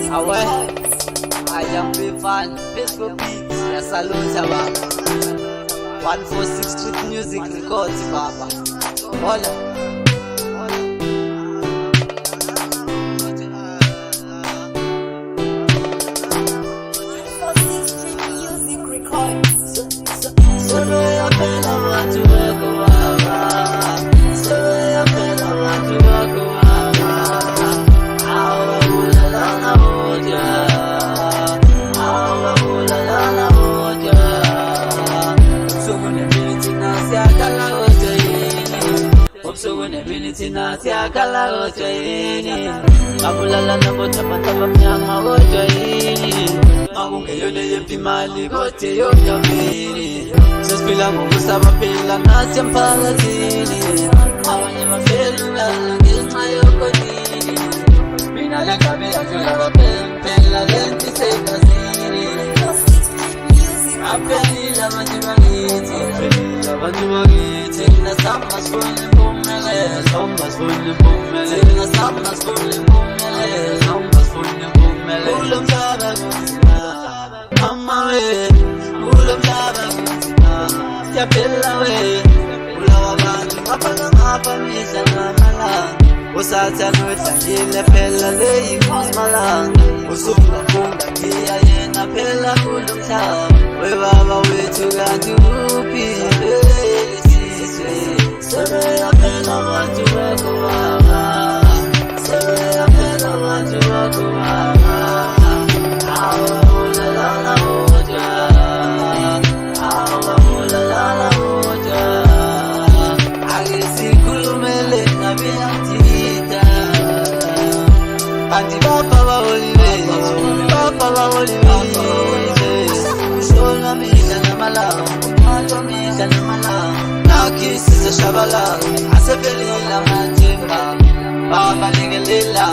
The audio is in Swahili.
Awe, I am big fan, Facebook beats, ya salute baba. 146 Street Music Records baba. Hola. Siakala ochaini abulala na bota mataba myama ochaini magunge yone yepimali bote yokamini sespila musaba pela na tempalazini awanye mafela ngema yokotini mina la kabela jula pela lenti sekazini apeli la majimagiti na samas full Sombas full bumele, na samas full bumele, sombas full bumele. Ulam jaba gusina, mama we. Ulam jaba gusina, ya bella we. Ulawa bantu mapala mapamisa na mala. Usata nuta yile bella lei kusmala. Usunga funga kia yena bella ulam jaba. We baba we tugantu upi. Sebe apela watu wako baba, sebe apela watu wako baba. Awa ulala moja, awa ulala moja. Agisi kulumele na biantita. Anti papa wa olive, papa wa olive. Shola mija na malao, mato mija na malao. Kisi sa shabala, asepeli la matimba, baba lingelila,